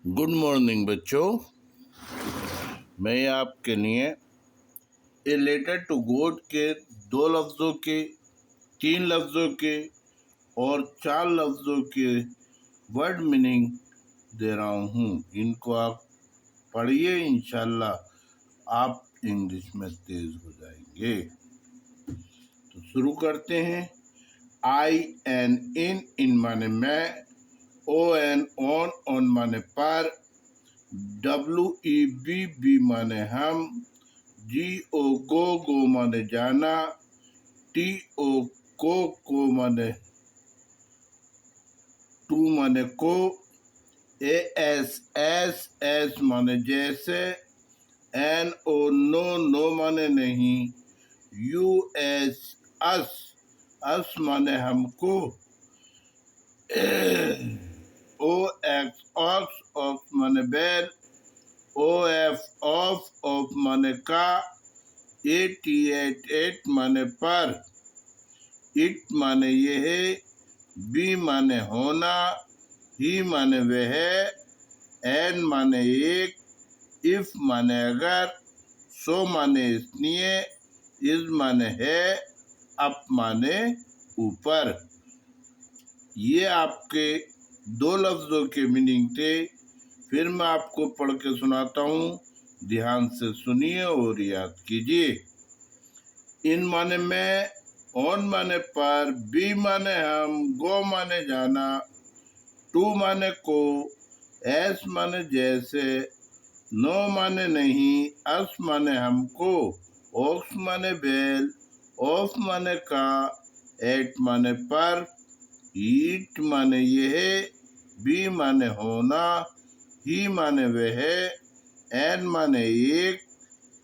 Good morning बच्चों। मैं आपके लिए ए लेटर टू गॉड के 2 लफ्ज़ों के, 3 लफ्ज़ों के और 4 लफ्ज़ों के वर्ड मीनिंग दे रहा हूँ। इनको आप पढ़िए, इंशाल्लाह आप इंग्लिश में तेज हो जाएंगे। तो शुरू करते हैं। आई एन इन माने मैं, ओ एन ऑन माने पर, WEBB माने हम, GO गो माने जाना, TO को माने टू माने को, AS माने जैसे, NO नो माने नहीं, US अस माने हमको, OX माने बैल, ऑफ माने का, एट माने पर, इट माने यह, बी माने होना, ही माने वह, एन माने एक, इफ माने अगर, सो माने इसलिए, इज माने है, अप माने ऊपर। ये आपके 2 लफ्ज़ों के मीनिंग थे। फिर मैं आपको पढ़ के सुनाता हूँ, ध्यान से सुनिए और याद कीजिए। इन माने मैं, ऑन माने पर, बी माने हम, गो माने जाना, टू माने को, एस माने जैसे, नो माने नहीं, अस माने हमको, ऑक्स माने बैल, ऑफ माने का, एट माने पर, ईट माने यह, बी माने होना, ही माने वह, एन माने एक,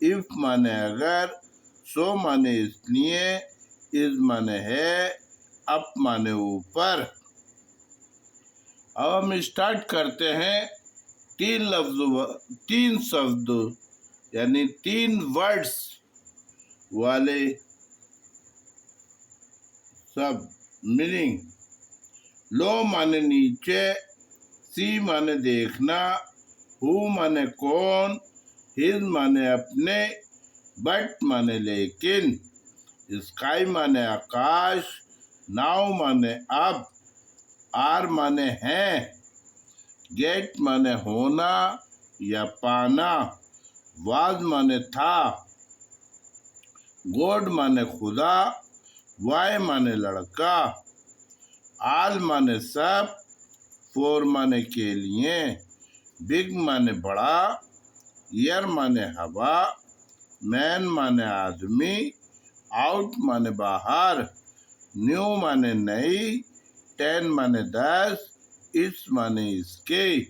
इफ माने अगर, सो माने इसलिए, इज माने है, अप माने ऊपर। अब हम स्टार्ट करते हैं 3 शब्द यानी 3 वर्ड्स वाले सब मीनिंग। लो माने नीचे, सी माने देखना, हु माने कौन, हिज माने अपने, बट माने लेकिन, स्काई माने आकाश, नाउ माने अब, आर माने है, गेट माने होना या पाना, वाज माने था, गॉड माने खुदा, वाई माने लड़का, आल माने सब, फोर माने के लिए, बिग माने बड़ा, ईयर माने हवा, मैन माने आदमी, आउट माने बाहर, न्यू माने नई, 10 माने 10, इस माने इसके,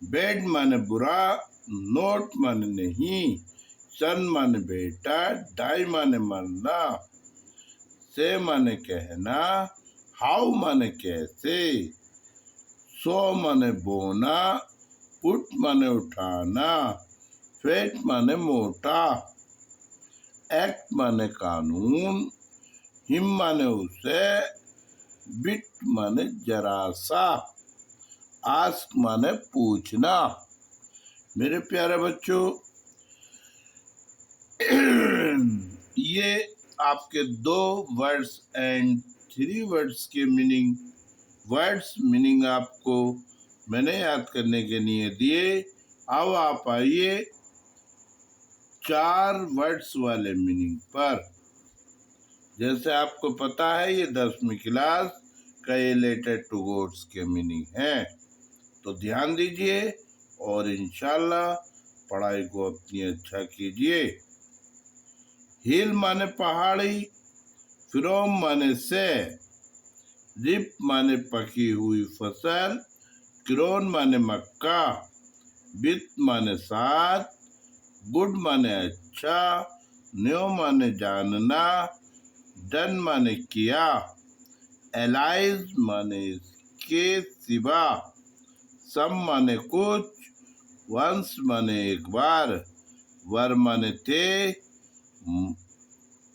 बेड माने बुरा, नोट माने नहीं, सन माने बेटा, डाई माने मरना, से माने कहना, हाउ माने कैसे, सो माने बोना, पुट माने उठाना, फेट माने मोटा, एक्ट माने कानून, हिम माने उसे, बिट माने जरा सा, आस्क माने पूछना। मेरे प्यारे बच्चों, ये आपके 2 वर्ड्स एंड 3 वर्ड्स के मीनिंग आपको मैंने याद करने के लिए दिए। अब आप आइए 4 वर्ड्स वाले मीनिंग पर। जैसे आपको पता है ये 10वीं क्लास का ये लेटर टू गॉड्स के मीनिंग है, तो ध्यान दीजिए और इंशाल्लाह पढ़ाई को अपनी अच्छा कीजिए। हिल माने पहाड़ी, फ्रोम माने से, रिप माने पकी हुई फसल, क्रोन माने मक्का, बित माने साथ, गुड माने अच्छा, न्यो माने जानना, डन माने किया, एलाइज माने इसके सिवा, सम माने कुछ, वंस माने एक बार, वर माने थे,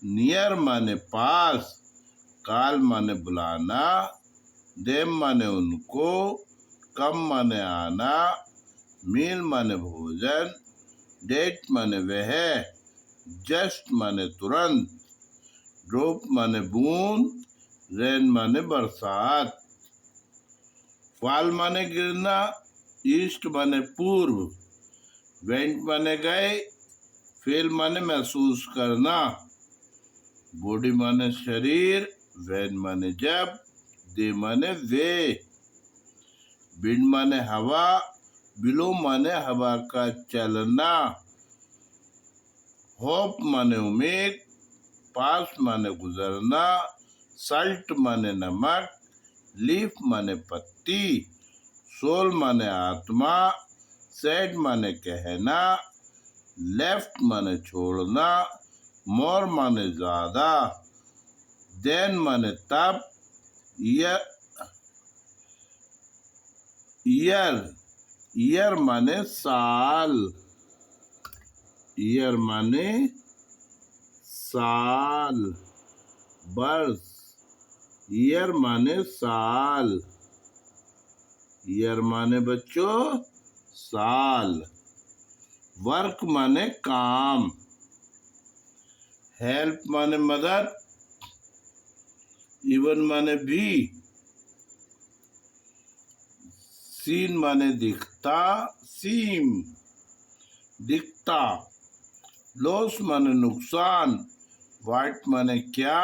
नियर माने पास, काल माने बुलाना, देम माने उनको, कम माने आना, मील माने भोजन, डेट माने वह, जस्ट माने तुरंत, ड्रॉप माने बूंद, रेन माने बरसात, फॉल माने गिरना, ईस्ट माने पूर्व, वेंट माने गए, फील माने महसूस करना, बॉडी माने शरीर, वेन माने जब, दे माने वे, विंड माने हवा, बिलो माने हवा का चलना, होप माने उम्मीद, पास माने गुजरना, सल्ट माने नमक, लीफ माने पत्ती, सोल माने आत्मा, सैड माने कहना, लेफ्ट माने छोड़ना, मोर माने ज्यादा, देन माने तब, ईयर माने साल, ईयर माने साल, बर्स, ईयर माने साल, ईयर माने बच्चों साल, वर्क माने काम, हेल्प माने मदद, इवन माने भी, सीन माने दिखता, सीम दिखता, लॉस माने नुकसान, वाइट माने क्या,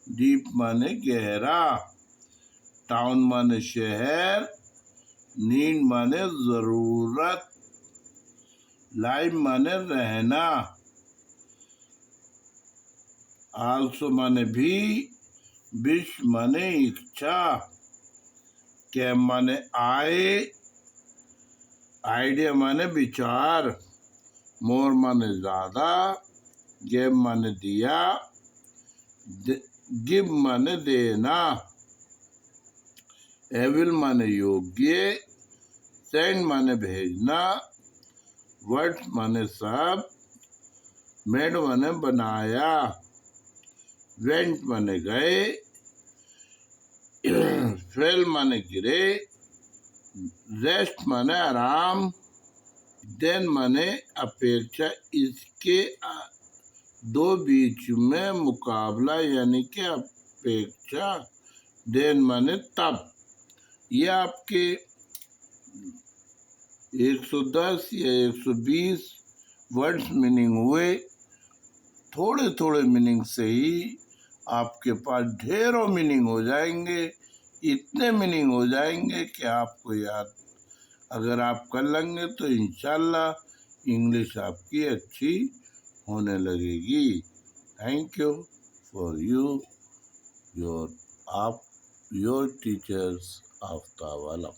डीप माने गहरा, टाउन माने शहर, नीड माने जरूरत, लाइफ माने रहना, आल्सो माने भी, विश माने इच्छा, कैम माने आए, आइडिया माने विचार, मोर माने ज्यादा, गेम माने दिया, गिव माने देना, एविल माने योग्य, सेंड माने भेजना, वर्ड माने सब, मेड माने बनाया, वेंट माने गए, फेल माने गिरे, रेस्ट माने आराम, देन माने अपेक्षा, इसके दो बीच में मुकाबला यानी कि अपेक्षा, देन माने तब। ये आपके 110 या 120 वर्ड्स मीनिंग हुए। थोड़े थोड़े मीनिंग से ही आपके पास ढेरों मीनिंग हो जाएंगे, इतने मीनिंग हो जाएंगे कि आपको याद अगर आप कर लेंगे तो इंशाल्लाह इंग्लिश आपकी अच्छी होने लगेगी। Thank you for your teachers Aftab Alam.